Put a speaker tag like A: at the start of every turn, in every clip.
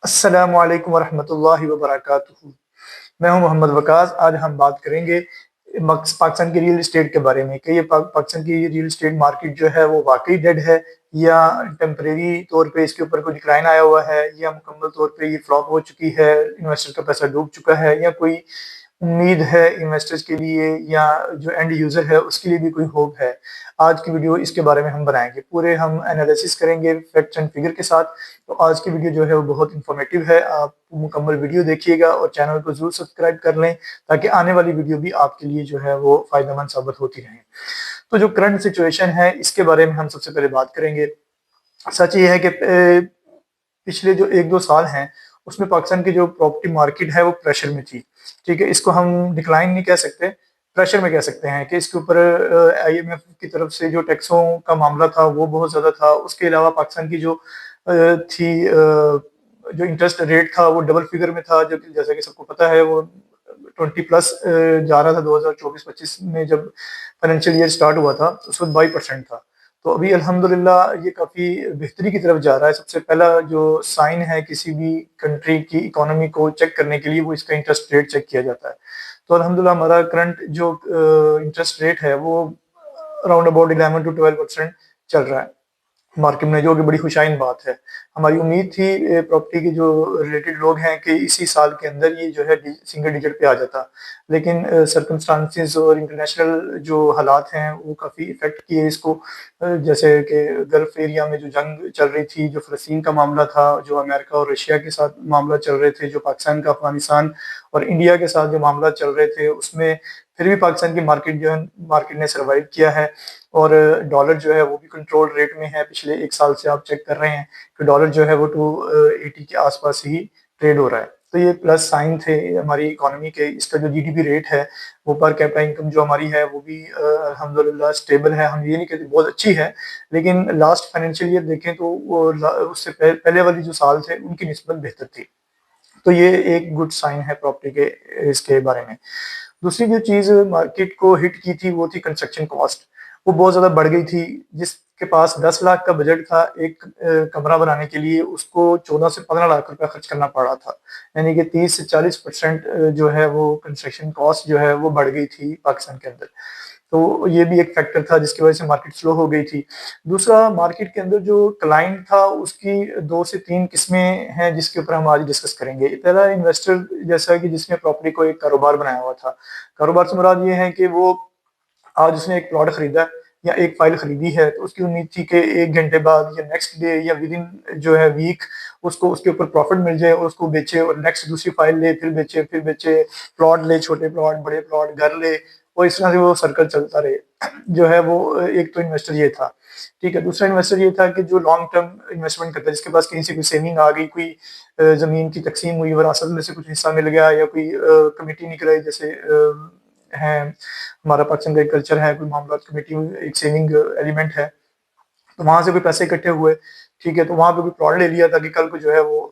A: السلام علیکم ورحمۃ اللہ وبرکاتہ۔ میں ہوں محمد وقاص۔ آج ہم بات کریں گے پاکستان کی ریئل اسٹیٹ کے بارے میں کہ یہ پاکستان کی ریئل اسٹیٹ مارکیٹ جو ہے وہ واقعی ڈیڈ ہے یا ٹیمپریری طور پہ اس کے اوپر کوئی ڈکلائن آیا ہوا ہے یا مکمل طور پہ یہ فلاپ ہو چکی ہے، انویسٹر کا پیسہ ڈوب چکا ہے، یا کوئی امید ہے انویسٹرز کے لیے یا جو اینڈ یوزر ہے اس کے لیے بھی کوئی ہوپ ہے۔ آج کی ویڈیو اس کے بارے میں ہم بنائیں گے، پورے ہم انالیسس کریں گے فیکٹس اینڈ فگر کے ساتھ۔ تو آج کی ویڈیو جو ہے وہ بہت انفارمیٹیو ہے، آپ مکمل ویڈیو دیکھیے گا اور چینل کو ضرور سبسکرائب کر لیں تاکہ آنے والی ویڈیو بھی آپ کے لیے جو ہے وہ فائدہ مند ثابت ہوتی رہیں۔ تو جو کرنٹ سچویشن ہے اس کے بارے میں ہم سب سے پہلے بات کریں گے۔ سچ یہ ہے کہ پچھلے جو 1-2 سال ہیں اس میں پاکستان کی جو پراپرٹی مارکیٹ ہے وہ پریشر میں تھی، ٹھیک ہے۔ اس کو ہم ڈکلائن نہیں کہہ سکتے، پریشر میں کہہ سکتے ہیں کہ اس کے اوپر آئی ایم ایف کی طرف سے جو ٹیکسوں کا معاملہ تھا وہ بہت زیادہ تھا۔ اس کے علاوہ پاکستان کی جو تھی جو انٹرسٹ ریٹ تھا وہ ڈبل فگر میں تھا، جیسا کہ سب کو پتہ ہے وہ 20+ جا رہا تھا۔ 2024-25 میں جب فائنینشیل ایئر سٹارٹ ہوا تھا اس وقت 22% تھا۔ تو ابھی الحمدللہ یہ کافی بہتری کی طرف جا رہا ہے۔ سب سے پہلا جو سائن ہے کسی بھی کنٹری کی اکانومی کو چیک کرنے کے لیے وہ اس کا انٹرسٹ ریٹ چیک کیا جاتا ہے۔ تو الحمدللہ ہمارا کرنٹ جو انٹرسٹ ریٹ ہے وہ اراؤنڈ اباؤٹ 11 to 12% چل رہا ہے مارکیٹ میں، جو کہ بڑی خوشائن بات ہے۔ ہماری امید تھی پراپرٹی کے جو ریلیٹڈ لوگ ہیں کہ اسی سال کے اندر یہ جو ہے سنگل ڈیجٹ پہ آ جاتا، لیکن سرکمسٹانسز اور انٹرنیشنل جو حالات ہیں وہ کافی افیکٹ کیے اس کو، جیسے کہ گلف ایریا میں جو جنگ چل رہی تھی، جو فلسطین کا معاملہ تھا، جو امریکہ اور رشیا کے ساتھ معاملہ چل رہے تھے، جو پاکستان کا افغانستان اور انڈیا کے ساتھ جو معاملات چل رہے تھے، اس میں پھر بھی پاکستان کی مارکیٹ نے سروائیو کیا ہے، اور ڈالر جو ہے وہ بھی کنٹرول ریٹ میں ہے۔ پچھلے 1 سال سے آپ چیک کر رہے ہیں کہ ڈالر جو ہے وہ 280 کے آس پاس ہی ٹریڈ ہو رہا ہے۔ تو یہ پلس سائن تھے ہماری اکانومی کے۔ اس کا جو جی ڈی پی ریٹ ہے وہ پر کیپٹا انکم جو ہماری ہے وہ بھی الحمدللہ سٹیبل ہے۔ ہم یہ نہیں کہتے بہت اچھی ہے، لیکن لاسٹ فائنینشیل ایئر دیکھیں تو وہ اس سے پہلے والی جو سال تھے ان کی نسبت بہتر تھی۔ تو یہ ایک گڈ سائن ہے پراپرٹی کے اس کے بارے میں۔ دوسری جو چیز مارکیٹ کو ہٹ کی تھی وہ تھی کنسٹرکشن کاسٹ، وہ بہت زیادہ بڑھ گئی تھی۔ جس کے پاس 10 لاکھ کا بجٹ تھا ایک کمرہ بنانے کے لیے، اس کو 14 سے 15 لاکھ روپے خرچ کرنا پڑا تھا، یعنی کہ 30 سے 40% جو ہے وہ کنسٹرکشن کاسٹ جو ہے وہ بڑھ گئی تھی پاکستان کے اندر۔ تو یہ بھی ایک فیکٹر تھا جس کی وجہ سے مارکیٹ سلو ہو گئی تھی۔ دوسرا، مارکیٹ کے اندر جو کلائنٹ تھا اس کی 2 سے 3 قسمیں ہیں جس کے اوپر ہم آج ڈسکس کریں گے۔ پہلا انویسٹر، جیسا کہ جس نے پراپرٹی کو ایک کاروبار بنایا ہوا تھا۔ کاروبار سے مراد یہ ہے کہ وہ آج اس نے ایک پلاٹ خریدا یا ایک فائل خریدی ہے تو اس کی امید تھی کہ 1 گھنٹے بعد یا نیکسٹ ڈے یا ودن جو ہے ویک اس کو اس کے اوپر پروفٹ مل جائے اور اس کو بیچے، اور نیکسٹ دوسری فائل لے، پھر بیچے، پلاٹ لے، چھوٹے پلاٹ، بڑے پلاٹ، گھر لے، اور اس طرح سے وہ سرکل چلتا رہے۔ جو ہے وہ ایک تو انویسٹر یہ تھا، ٹھیک ہے۔ دوسرا انویسٹر یہ تھا کہ جو لانگ ٹرم انویسٹمنٹ کرتا ہے، جس کے پاس کہیں سے کوئی سیونگ آ گئی، کوئی زمین کی تقسیم ہوئی، وراثت میں سے کچھ حصہ مل گیا، یا کوئی کمیٹی نکل آئی، جیسے ہے ہمارا پاکستان کا ایک کلچر ہے، کوئی معاملات کمیٹی ایک سیونگ ایلیمنٹ ہے، تو وہاں سے کوئی پیسے اکٹھے ہوئے، ٹھیک ہے، تو وہاں پہ کوئی پلاٹ لے لیا تاکہ کل کو جو ہے وہ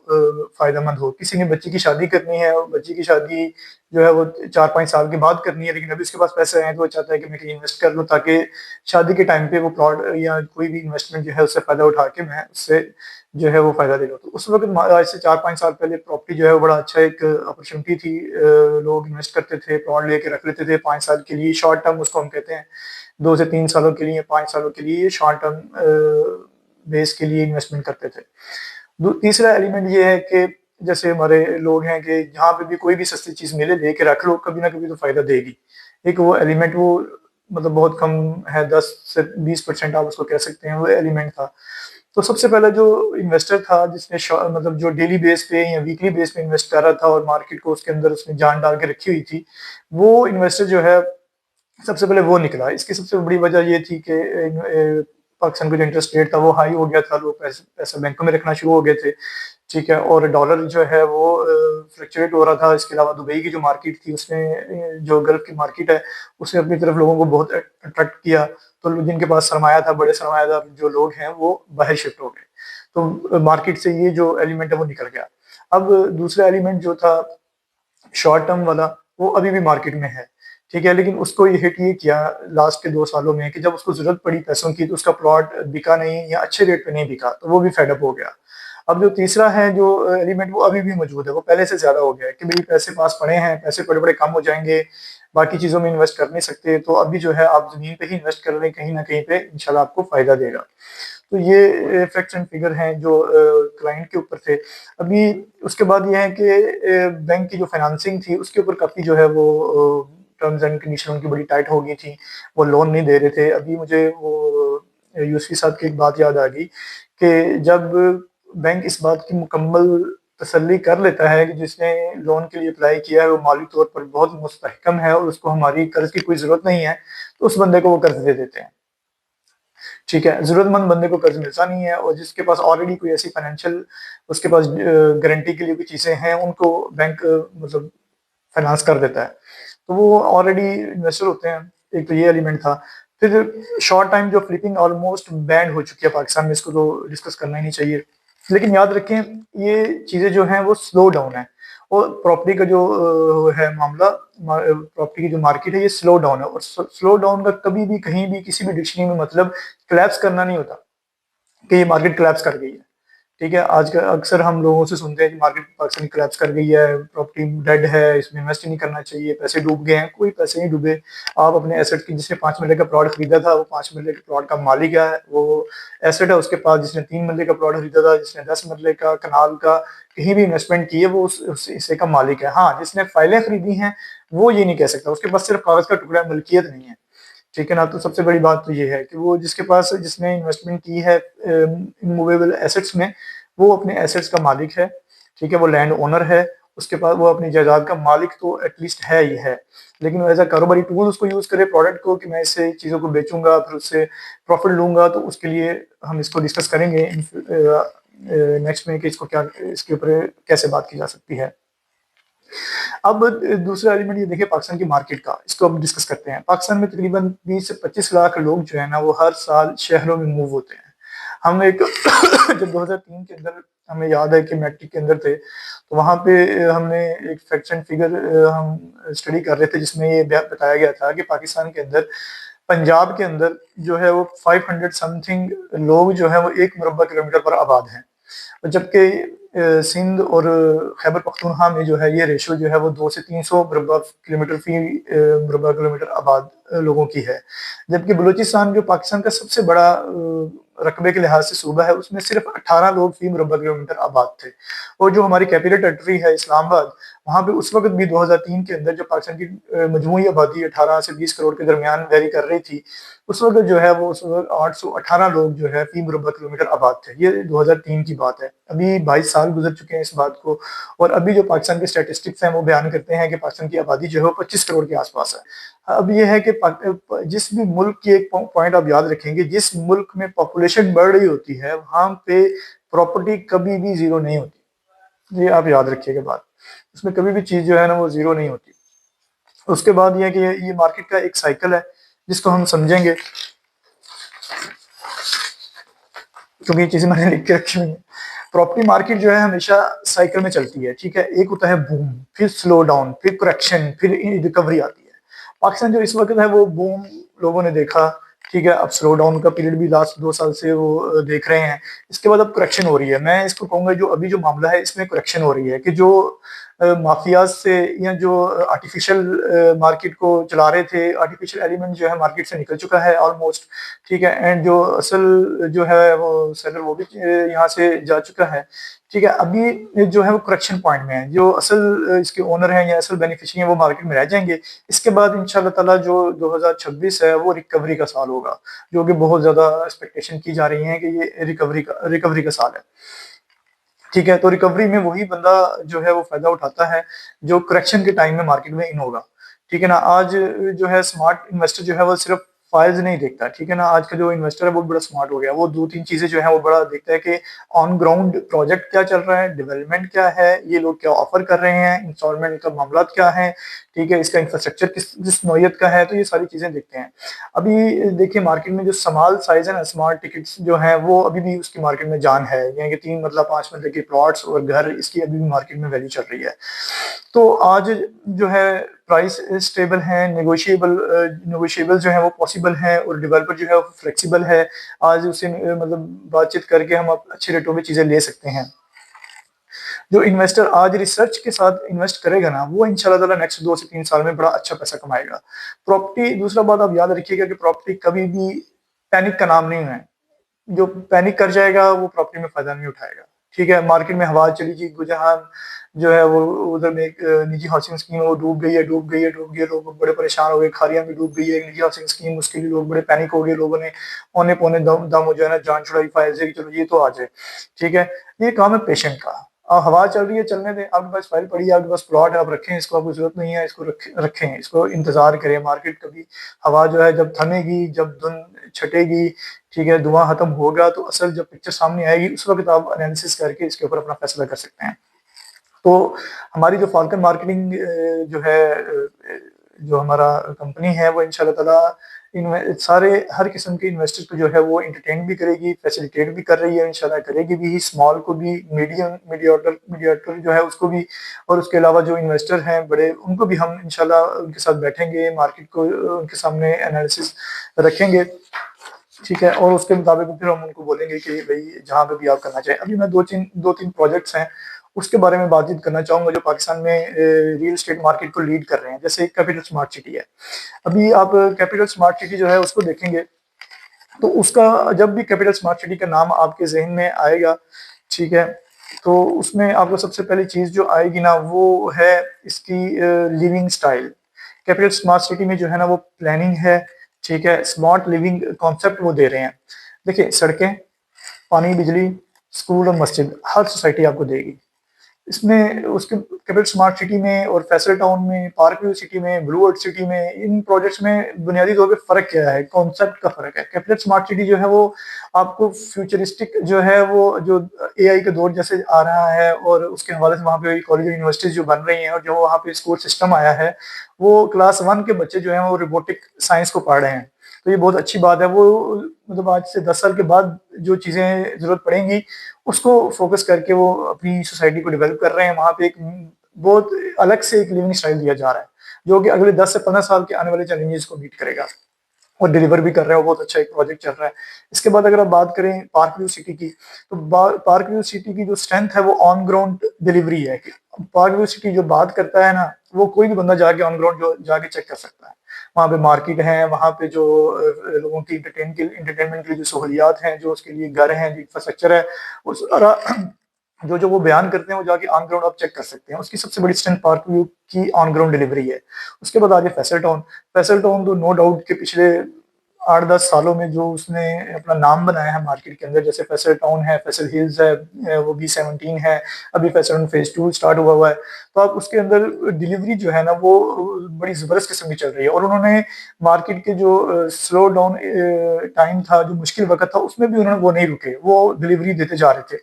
A: فائدہ مند ہو۔ کسی نے بچی کی شادی کرنی ہے اور بچی کی شادی جو ہے وہ 4-5 سال کے بعد کرنی ہے، لیکن ابھی اس کے پاس پیسے ہیں تو وہ چاہتا ہے کہ میں کہیں انویسٹ کر لوں تاکہ شادی کے ٹائم پہ وہ پلاٹ یا کوئی بھی انویسٹمنٹ جو ہے اس سے فائدہ اٹھا کے میں اس سے جو ہے وہ فائدہ لے لوں۔ تو اس وقت آج سے 4-5 سال پہلے پراپرٹی جو ہے وہ بڑا اچھا ایک اپرچونٹی تھی، لوگ انویسٹ کرتے تھے، پلاٹ لے کے رکھ لیتے تھے 5 سال کے لیے، شارٹ ٹرم اس کو ہم کہتے ہیں، 2 سے 3 سالوں کے لیے، 5 سالوں کے لیے شارٹ ٹرم بیس کے لیے انویسٹمنٹ کرتے تھے۔ تیسرا ایلیمنٹ یہ ہے کہ جیسے ہمارے لوگ ہیں کہ جہاں پہ بھی کوئی بھی سستی چیز ملے لے کے رکھ لو، کبھی نہ کبھی تو فائدہ دے گی۔ ایک وہ ایلیمنٹ، وہ مطلب بہت کم ہے، 10 سے 20% آپ اس کو کہہ سکتے ہیں، وہ ایلیمنٹ تھا۔ تو سب سے پہلا جو انویسٹر تھا جس نے مطلب جو ڈیلی بیس پہ یا ویکلی بیس پہ انویسٹ کر رہا تھا اور مارکیٹ کو اس کے اندر اس نے جان ڈال کے رکھی ہوئی تھی، وہ انویسٹر جو ہے سب سے پہلے وہ نکلا۔ اس کی سب سے بڑی وجہ یہ تھی کہ پاکستان کا جو انٹرسٹ ریٹ تھا وہ ہائی ہو گیا تھا، لوگ پیسہ بینکوں میں رکھنا شروع ہو گئے تھے، ٹھیک ہے، اور ڈالر جو ہے وہ فلکچویٹ ہو رہا تھا۔ اس کے علاوہ دبئی کی جو مارکیٹ تھی، اس نے جو گلف کی مارکیٹ ہے اس نے اپنی طرف لوگوں کو بہت اٹریکٹ کیا، تو جن کے پاس سرمایہ تھا، بڑے سرمایہ دار جو لوگ ہیں وہ باہر شفٹ ہو گئے، تو مارکیٹ سے یہ جو ایلیمنٹ ہے وہ نکل گیا۔ اب دوسرا ایلیمنٹ جو تھا شارٹ ٹرم والا، وہ ابھی بھی مارکیٹ میں ہے، ٹھیک ہے، لیکن اس کو یہ ہٹ یہ کیا لاسٹ کے 2 سالوں میں کہ جب اس کو ضرورت پڑی پیسوں کی تو اس کا پلاٹ بکا نہیں یا اچھے ریٹ پہ نہیں بکا، تو وہ بھی فیڈ اپ ہو گیا۔ اب جو تیسرا ہے جو ایلیمنٹ وہ ابھی بھی موجود ہے، وہ پہلے سے زیادہ ہو گیا ہے کہ بھئی پیسے پاس پڑے ہیں، پیسے بڑے بڑے کم ہو جائیں گے، باقی چیزوں میں انویسٹ کر نہیں سکتے، تو ابھی جو ہے آپ زمین پہ ہی انویسٹ کر رہے ہیں، کہیں نہ کہیں پہ انشاءاللہ آپ کو فائدہ دے گا۔ تو یہ فیکٹس اینڈ فگر ہیں جو کلائنٹ کے اوپر تھے۔ ابھی اس کے بعد یہ ہے کہ بینک کی جو فائنانسنگ تھی اس کے اوپر کافی جو ہے وہ ٹرمز اینڈ کنڈیشن ان کی بڑی ٹائٹ ہو گئی تھی، وہ لون نہیں دے رہے تھے۔ ابھی مجھے وہ یوسفی صاحب کی ایک بات یاد آ گئی کہ جب بینک اس بات کی مکمل تسلی کر لیتا ہے کہ جس نے لون کے لیے اپلائی کیا ہے وہ مالی طور پر بہت مستحکم ہے اور اس کو ہماری قرض کی کوئی ضرورت نہیں ہے، تو اس بندے کو وہ قرض دے دیتے ہیں۔ ٹھیک ہے، ضرورت مند بندے کو قرض ملتا نہیں ہے، اور جس کے پاس آلریڈی کوئی ایسی فائنینشیل اس کے پاس گارنٹی کے لیے کوئی چیزیں ہیں ان کو بینک مطلب فائنانس کر دیتا ہے، تو وہ آلریڈی انویسٹر ہوتے ہیں۔ ایک تو یہ ایلیمنٹ تھا۔ پھر شارٹ ٹائم جو فلپنگ آلموسٹ بینڈ ہو چکی ہے پاکستان میں، اس کو تو ڈسکس کرنا ہی نہیں چاہیے، لیکن یاد رکھیں یہ چیزیں جو ہیں وہ سلو ڈاؤن ہیں، اور پراپرٹی کا جو ہے معاملہ، پراپرٹی کی جو مارکیٹ ہے یہ سلو ڈاؤن ہے، اور سلو ڈاؤن کا کبھی بھی کہیں بھی کسی بھی ڈکشنری میں مطلب کلیپس کرنا نہیں ہوتا کہ یہ مارکیٹ کلیپس کر گئی ہے۔ ٹھیک ہے، آج کا اکثر ہم لوگوں سے سنتے ہیں کہ مارکیٹ پاکستان کلیپس کر گئی ہے، پراپرٹی ڈیڈ ہے، اس میں انویسٹ نہیں کرنا چاہیے، پیسے ڈوب گئے ہیں۔ کوئی پیسے نہیں ڈوبے۔ آپ اپنے ایسٹ کی، جس نے 5 مرلے کا پلاٹ خریدا تھا وہ 5 مرلے کے پلاٹ کا مالک ہے، وہ ایسٹ ہے اس کے پاس۔ جس نے 3 مرلے کا پلاٹ خریدا تھا، جس نے 10 مرلے کا کنال کا کہیں بھی انویسٹمنٹ کی ہے، وہ اس حصے کا مالک ہے۔ ہاں، جس نے فائلیں خریدی ہیں وہ یہ نہیں کہہ سکتا، اس کے پاس صرف کاغذ کا ٹکڑا ملکیت نہیں ہے۔ ٹھیک ہے نا، تو سب سے بڑی بات تو یہ ہے کہ وہ جس نے انویسٹمنٹ کی ہے موویبل ایسٹس میں، وہ اپنے ایسٹس کا مالک ہے۔ ٹھیک ہے، وہ لینڈ اونر ہے، اس کے پاس وہ اپنی جائیداد کا مالک تو ایٹ لیسٹ ہے ہی ہے، لیکن وہ ایز اے کاروباری ٹول اس کو یوز کرے پروڈکٹ کو، کہ میں اس سے چیزوں کو بیچوں گا پھر اس سے پروفٹ لوں گا، تو اس کے لیے ہم اس کو ڈسکس کریں گے نیکسٹ میں کہ اس کو کیا، اس کے اوپر کیسے بات کی جا سکتی ہے۔ اب دوسرا ایلیمنٹ یہ دیکھیں پاکستان کی مارکیٹ کا، اس کو اب ڈسکس کرتے ہیں۔ پاکستان میں تقریباً 20 سے 25 لاکھ لوگ جو ہیں نا وہ ہر سال شہروں میں موو ہوتے ہیں۔ ہم ایک جب 2003 کے اندر ہمیں یاد ہے کہ میٹرک کے اندر تھے، تو وہاں پہ ہم نے ایک فیکٹس اینڈ فگر ہم اسٹڈی کر رہے تھے، جس میں یہ بتایا گیا تھا کہ پاکستان کے اندر، پنجاب کے اندر جو ہے وہ 500 سم تھنگ لوگ جو ہیں وہ 1 مربع کلومیٹر پر آباد ہیں، جبکہ سندھ اور خیبر پختونخوا میں جو ہے یہ ریشو جو ہے وہ 200 سے 300 مربع کلومیٹر فی مربع کلومیٹر آباد لوگوں کی ہے، جبکہ بلوچستان جو پاکستان کا سب سے بڑا رقبے کے لحاظ سے صوبہ ہے، اس میں صرف 18 لوگ فی مربع کلومیٹر آباد تھے۔ اور جو ہماری کیپٹل ٹیریٹری ہے اسلام آباد، وہاں پہ اس وقت بھی 2003 کے اندر جب پاکستان کی مجموعی آبادی 18 سے 20 کروڑ کے درمیان ویری کر رہی تھی، اس وقت جو ہے وہ 818 لوگ جو ہے فی مربع کلومیٹر آباد تھے۔ یہ 2003 کی بات ہے، ابھی 22 سال گزر چکے ہیں اس بات کو، اور ابھی جو پاکستان کے اسٹیٹسٹکس ہیں وہ بیان کرتے ہیں کہ پاکستان کی آبادی جو ہے وہ 25 کروڑ کے آس پاس ہے۔ اب یہ ہے کہ جس بھی ملک کی ایک پوائنٹ آپ یاد رکھیں گے، جس ملک میں پاپولیشن بڑھ رہی ہوتی ہے وہاں پہ پراپرٹی کبھی بھی زیرو نہیں ہوتی، یہ آپ یاد رکھیے گا بات، اس میں کبھی بھی چیز جو ہے نا وہ زیرو نہیں ہوتی۔ اس کے بعد یہ ہے کہ یہ مارکیٹ کا ایک سائیکل ہے جس کو ہم سمجھیں گے، کیونکہ یہ چیزیں میں نے لکھ کے رکھی ہوئی ہیں۔ پراپرٹی مارکیٹ جو ہے ہمیشہ سائیکل میں چلتی ہے، ٹھیک ہے، ایک ہوتا ہے بوم، پھر سلو ڈاؤن، پھر کریکشن، پھر ریکوری آتی ہے۔ پاکستان جو اس وقت ہے وہ بوم لوگوں نے دیکھا، ٹھیک ہے، اب سلو ڈاؤن کا پیریڈ بھی لاسٹ 2 سال سے وہ دیکھ رہے ہیں، اس کے بعد اب کریکشن ہو رہی ہے۔ میں اس کو کہوں گا جو ابھی جو معاملہ ہے اس میں کریکشن ہو رہی ہے، کہ جو مافیاز سے یا جو آرٹیفیشل مارکیٹ کو چلا رہے تھے، آرٹیفیشل ایلیمنٹ جو ہے مارکیٹ سے نکل چکا ہے آلموسٹ، ٹھیک ہے، اینڈ جو اصل جو ہے وہ سیلر وہ بھی یہاں سے جا چکا ہے، ٹھیک ہے۔ ابھی جو ہے وہ کریکشن پوائنٹ میں ہے، جو اصل اس کے اونر ہیں یا اصل بینیفیشری ہیں وہ مارکیٹ میں رہ جائیں گے۔ اس کے بعد انشاءاللہ تعالیٰ جو 2026 ہے وہ ریکوری کا سال ہوگا، جو کہ بہت زیادہ ایکسپیکٹیشن کی جا رہی ہیں کہ یہ ریکوری کا سال ہے، ٹھیک ہے۔ تو ریکوری میں وہی بندہ جو ہے وہ فائدہ اٹھاتا ہے جو کریکشن کے ٹائم میں مارکیٹ میں ان ہوگا، ٹھیک ہے نا۔ آج جو ہے اسمارٹ انویسٹر جو ہے وہ صرف فائلز نہیں دیکھتا، ٹھیک ہے نا۔ آج کا جو انویسٹر ہے وہ بڑا اسمارٹ ہو گیا، وہ 2-3 چیزیں جو ہیں وہ بڑا دیکھتا ہے کہ آن گراؤنڈ پروجیکٹ کیا چل رہا ہے، ڈیولپمنٹ کیا ہے، یہ لوگ کیا آفر کر رہے ہیں، انسٹالمنٹ کا معاملات کیا ہیں، ٹھیک ہے، اس کا انفراسٹرکچر کس نوعیت کا ہے، تو یہ ساری چیزیں دیکھتے ہیں۔ ابھی دیکھیں مارکیٹ میں جو سمال سائز ہے نا، اسمارٹ ٹکٹس جو ہیں وہ ابھی بھی اس کی مارکیٹ میں جان ہے، یعنی کہ 3 مرلہ 5 مرلے کے پلاٹس اور گھر، اس کی ابھی بھی مارکیٹ میں ویلیو چل رہی ہے۔ تو آج جو ہے پرائس اسٹیبل ہیں، نیگوشیبل جو ہیں وہ پاسبل ہیں، اور ڈیولپر جو ہے وہ فلیکسیبل ہے. آج اسے مطلب بات چیت کر کے ہم اچھے ریٹوں پہ چیزیں لے سکتے ہیں. جو انویسٹر آج ریسرچ کے ساتھ انویسٹ کرے گا نا، وہ ان شاء اللہ تعالیٰ نیکسٹ 2 سے 3 سال میں بڑا اچھا پیسہ کمائے گا. پراپرٹی، دوسرا بات آپ یاد رکھیے گا کہ پراپرٹی کبھی بھی پینک کا نام نہیں ہے. جو پینک کر جائے گا وہ پراپرٹی میں فائدہ نہیں اٹھائے گا. ٹھیک ہے، مارکیٹ میں ہوا چلی جی، گجران جو ہے وہ ادھر میں ایک نجی ہاؤسنگ اسکیم وہ ڈوب گئی ہے، لوگ بڑے پریشان ہو گئے. کھاریاں میں ڈوب گئی ہے نجی ہاؤسنگ اسکیم، اس کے لیے لوگ بڑے پینک ہو گئے. لوگوں نے اونے پونے دم جو ہے نا جان چھڑائی فائل سے کہ چلو یہ تو آ جائے. ٹھیک ہے، یہ کام ہے پیشنٹ کا. اب ہوا چل رہی ہے، چلنے دیں. آپ کے پاس فائل پڑی ہے، آپ کے پاس پلاٹ ہے، آپ رکھیں اس کو. آپ کو ضرورت نہیں ہے اس کو رکھیں، اس کو انتظار کریں. مارکیٹ کبھی ہوا جو ہے جب تھمے گی، جب دھند چھٹے گی، ٹھیک ہے، دھواں ختم ہوگا، تو اصل جب پکچر سامنے آئے گی اس وقت آپ انالیسس کر کے اس کے اوپر اپنا فیصلہ کر سکتے ہیں. تو ہماری جو فالکن مارکیٹنگ جو ہے، جو ہمارا کمپنی ہے، وہ ان شاء اللہ تعالیٰ سارے ہر قسم کے انویسٹر کو جو ہے وہ انٹرٹین بھی کرے گی، فیسیلیٹیٹ بھی کر رہی ہے، انشاءاللہ کرے گی بھی. اسمال کو بھی، میڈیاٹر جو ہے اس کو بھی، اور اس کے علاوہ جو انویسٹر ہیں بڑے، ان کو بھی ہم انشاءاللہ ان کے ساتھ بیٹھیں گے، مارکیٹ کو ان کے سامنے انالیسس رکھیں گے. ٹھیک ہے، اور اس کے مطابق پھر ہم ان کو بولیں گے کہ بھائی جہاں پہ بھی آپ کرنا چاہیں. ابھی میں دو تین پروجیکٹس ہیں اس کے بارے میں بات چیت کرنا چاہوں گا جو پاکستان میں ریئل اسٹیٹ مارکیٹ کو لیڈ کر رہے ہیں. جیسے کیپٹل اسمارٹ سٹی ہے. ابھی آپ کیپٹل اسمارٹ سٹی جو ہے اس کو دیکھیں گے تو اس کا جب بھی کیپٹل اسمارٹ سٹی کا نام آپ کے ذہن میں آئے گا، ٹھیک ہے، تو اس میں آپ کو سب سے پہلی چیز جو آئے گی نا وہ ہے اس کی living style. Capital smart city میں جو ہے نا وہ پلاننگ ہے، ٹھیک ہے، اسمارٹ لیونگ کانسیپٹ وہ دے رہے ہیں. دیکھیں، سڑکیں، پانی، بجلی، اسکول اور مسجد ہر سوسائٹی آپ کو دے گی. اس میں اس کے کیپٹل اسمارٹ سٹی میں اور فیصل ٹاؤن میں، پارک ویو سٹی میں، بلو ورلڈ سٹی میں، ان پروجیکٹس میں بنیادی طور پہ فرق کیا ہے؟ کانسیپٹ کا فرق ہے. کیپٹل اسمارٹ سٹی جو ہے وہ آپ کو فیوچرسٹک جو ہے وہ جو اے آئی کا دور جیسے آ رہا ہے، اور اس کے حوالے سے وہاں پہ کالج اور یونیورسٹیز جو بن رہی ہیں، اور جو وہاں پہ اسکول سسٹم آیا ہے، وہ کلاس 1 کے بچے جو ہیں وہ روبوٹک سائنس کو پڑھ رہے ہیں. تو یہ بہت اچھی بات ہے. وہ مطلب آج سے 10 سال کے بعد جو چیزیں ضرورت پڑیں گی اس کو فوکس کر کے وہ اپنی سوسائٹی کو ڈیولپ کر رہے ہیں. وہاں پہ ایک بہت الگ سے ایک لیونگ سٹائل دیا جا رہا ہے جو کہ اگلے 10 سے 15 سال کے آنے والے چیلنجز کو میٹ کرے گا، اور ڈیلیور بھی کر رہا ہے. وہ بہت اچھا ایک پروجیکٹ چل رہا ہے. اس کے بعد اگر آپ بات کریں پارک ویو سٹی کی، تو پارک ویو سٹی کی جو اسٹرینتھ ہے وہ آن گراؤنڈ ڈیلیوری ہے. پارک ویو سٹی جو بات کرتا ہے نا، وہ کوئی بھی بندہ جا کے آن گراؤنڈ جا کے چیک کر سکتا ہے. وہاں پہ مارکیٹ ہیں، وہاں پہ جو لوگوں کی انٹرٹینمنٹ کی جو سہولیات ہیں، جو اس کے لیے گھر ہیں، جو انفراسٹرکچر ہے، وہ سارا جو وہ بیان کرتے ہیں وہ جا کے آن گراؤنڈ آپ چیک کر سکتے ہیں. اس کی سب سے بڑی اسٹرینتھ پارک ویو کی آن گراؤنڈ ڈیلیوری ہے. اس کے بعد آگے فیصل ٹاؤن. فیصل ٹاؤن تو نو ڈاؤٹ کہ پچھلے 8-10 سالوں میں جو اس نے اپنا نام بنایا ہے مارکیٹ کے اندر، جیسے فیصل ٹاؤن ہے، فیصل ہلز ہے، وہ بھی 17 ہے، ابھی فیصل ٹاؤن فیز 2 اسٹارٹ ہوا ہے. تو آپ اس کے اندر ڈیلیوری جو ہے نا وہ بڑی زبردست قسم کی چل رہی ہے. اور انہوں نے مارکیٹ کے جو سلو ڈاؤن ٹائم تھا، جو مشکل وقت تھا، اس میں بھی انہوں نے وہ نہیں رکے، وہ ڈیلیوری دیتے جا رہے تھے.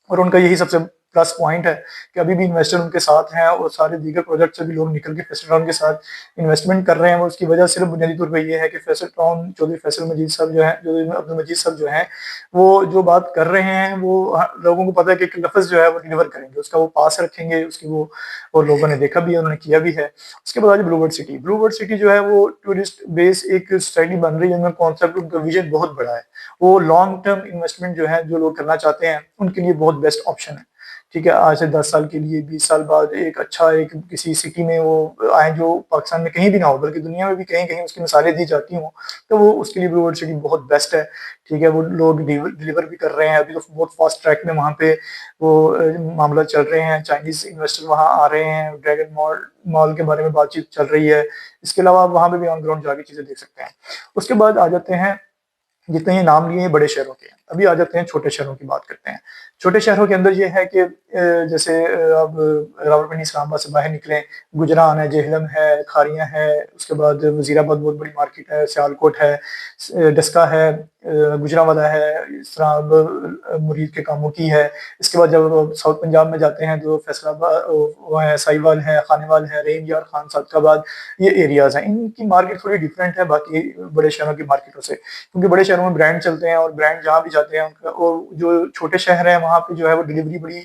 A: اور ان کا یہی سب سے پلس پوائنٹ ہے کہ ابھی بھی انویسٹر ان کے ساتھ ہیں، اور سارے دیگر پروجیکٹ سے بھی لوگ نکل کے فیصل ٹاؤن کے ساتھ انویسٹمنٹ کر رہے ہیں. وہ اس کی وجہ صرف بنیادی طور پہ یہ ہے کہ فیصل ٹاؤن چودھری فیصل مجید صاحب جو ہیں، چودھری عبد المجید صاحب جو ہیں، وہ جو بات کر رہے ہیں وہ لوگوں کو پتہ ہے کہ ایک لفظ جو ہے وہ ڈیلیور کریں گے، اس کا وہ پاس رکھیں گے، اس کی وہ، اور لوگوں نے دیکھا بھی ہے، انہوں نے کیا بھی ہے. اس کے بعد آج blue world city. Blue world city جو ہے وہ ٹورسٹ بیس ایک سوسائٹی بن رہی ہے، ان کا کانسیپٹ، ان کا ویژن بہت بڑا ہے. وہ لانگ ٹرم انویسٹمنٹ جو ہے، جو لوگ کرنا چاہتے ہیں ان کے لیے بہت بیسٹ آپشن ہے. ٹھیک ہے، آج سے 10 سال کے لیے، 20 سال بعد ایک اچھا ایک کسی سٹی میں وہ آئیں جو پاکستان میں کہیں بھی نہ ہو بلکہ دنیا میں بھی کہیں کہیں اس کی مثالیں دی جاتی ہوں، تو وہ اس کے لیے بلو ورلڈ سٹی بہت بیسٹ ہے. ٹھیک ہے، وہ لوگ ڈیلیور بھی کر رہے ہیں. ابھی تو بہت فاسٹ ٹریک میں وہاں پہ وہ معاملہ چل رہے ہیں. چائنیز انویسٹر وہاں آ رہے ہیں. ڈریگن مال کے بارے میں بات چیت چل رہی ہے. اس کے علاوہ وہاں پہ بھی آن گراؤنڈ جا کے چیزیں دیکھ سکتے ہیں. اس کے بعد آ جاتے ہیں، جتنے یہ نام لیے ہیں بڑے شہروں کے، ابھی آ جاتے ہیں چھوٹے شہروں کی بات کرتے ہیں. چھوٹے شہروں کے اندر یہ ہے کہ جیسے اب راولپنڈی اسلام آباد سے باہر نکلیں، گجران ہے، جہلم ہے، کھاریاں ہے، اس کے بعد وزیر آباد بہت بڑی مارکیٹ ہے، سیالکوٹ ہے، ڈسکا ہے، گجرانوالہ ہے، اس طرح مرید کے کاموں کی ہے. اس کے بعد جب ساؤتھ پنجاب میں جاتے ہیں تو فیصل آباد، سائیوال ہے، خانیوال ہے، رحیم یار خان، صادق آباد، یہ ایریاز ہیں. ان کی مارکیٹ تھوڑی ڈفرینٹ ہے باقی بڑے شہروں کی مارکیٹوں سے، کیونکہ بڑے شہروں میں برانڈ چلتے ہیں، اور برانڈ جہاں بھی جاتے ہیں ان کا، اور جو چھوٹے شہر ہیں وہاں پہ جو ہے وہ ڈلیوری بڑی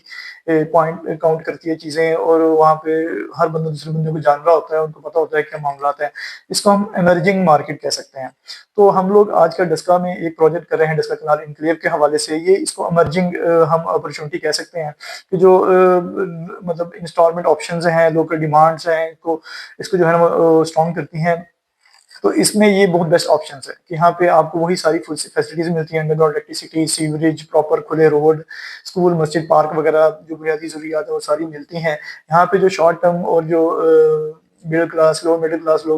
A: پوائنٹ کاؤنٹ کرتی ہے چیزیں، اور وہاں پہ ہر بندہ دوسرے بندے کو جان رہا ہوتا ہے، ان کو پتہ ہوتا ہے کیا معاملات ہیں. اس کو ہم ایمرجنگ مارکیٹ کہہ سکتے ہیں. تو ہم لوگ آج کل ڈسکا میں ایک پروجیکٹ کر رہے ہیں ڈسکا کنال انکلیو کے حوالے سے. یہ اس کو ایمرجنگ ہم اپرچونٹی کہہ سکتے ہیں کہ جو مطلب انسٹالمنٹ آپشنز ہیں، لوکل ڈیمانڈز ہیں، اس کو جو ہے نا اسٹرانگ کرتی ہیں. تو اس میں یہ بہت بیسٹ آپشنز ہے کہ یہاں پہ آپ کو وہی ساری فیسلٹیز ملتی ہیں، under ground electricity, sewerage, proper کھلے روڈ، اسکول، مسجد، پارک وغیرہ جو بنیادی ضروریات ہیں وہ ساری ملتی ہیں. یہاں پہ جو شارٹ ٹرم اور جو مڈل کلاس لوگ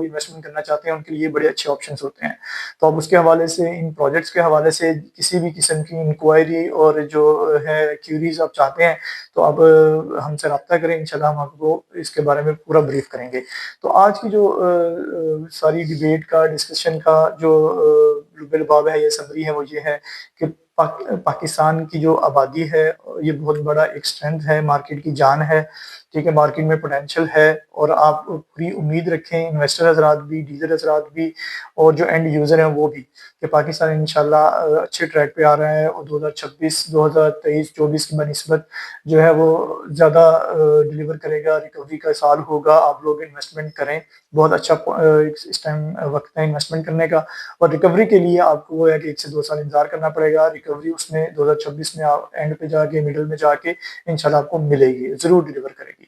A: انویسٹمنٹ کرنا چاہتے ہیں ان کے لیے بڑے اچھے آپشنز ہوتے ہیں. تو اب اس کے حوالے سے، ان پروجیکٹس کے حوالے سے کسی بھی قسم کی انکوائری اور جو ہے کیوریز آپ چاہتے ہیں تو اب ہم سے رابطہ کریں، انشاءاللہ ہم آپ کو اس کے بارے میں پورا بریف کریں گے. تو آج کی جو ساری ڈیبیٹ کا، ڈسکشن کا جو لباب ہے یا سمری ہے وہ یہ ہے کہ پاکستان کی جو آبادی ہے یہ بہت بڑا ایک اسٹرینتھ ہے، مارکیٹ کی جان ہے. ٹھیک ہے، مارکیٹ میں پوٹینشیل ہے، اور آپ پوری امید رکھیں، انویسٹر حضرات بھی، ڈیلر حضرات بھی، اور جو اینڈ یوزر ہیں وہ بھی، کہ پاکستان انشاءاللہ اچھے ٹریک پہ آ رہا ہے، اور 2026 2023 24 کی بنسبت جو ہے وہ زیادہ ڈیلیور کرے گا، ریکوری کا سال ہوگا. آپ لوگ انویسٹمنٹ کریں، بہت اچھا اس ٹائم وقت ہے انویسٹمنٹ کرنے کا. اور ریکوری کے لیے آپ کو وہ ہے کہ 1 سے 2 سال انتظار کرنا پڑے گا. ریکوری اس میں 2026 میں اینڈ پہ جا کے، مڈل میں جا کے انشاءاللہ آپ کو ملے گی، ضرور ڈیلیور کرے گی.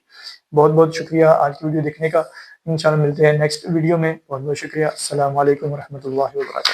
A: بہت بہت شکریہ آج کی ویڈیو دیکھنے کا. انشاءاللہ ملتے ہیں نیکسٹ ویڈیو میں. بہت بہت شکریہ. السلام علیکم ورحمۃ اللہ وبرکاتہ.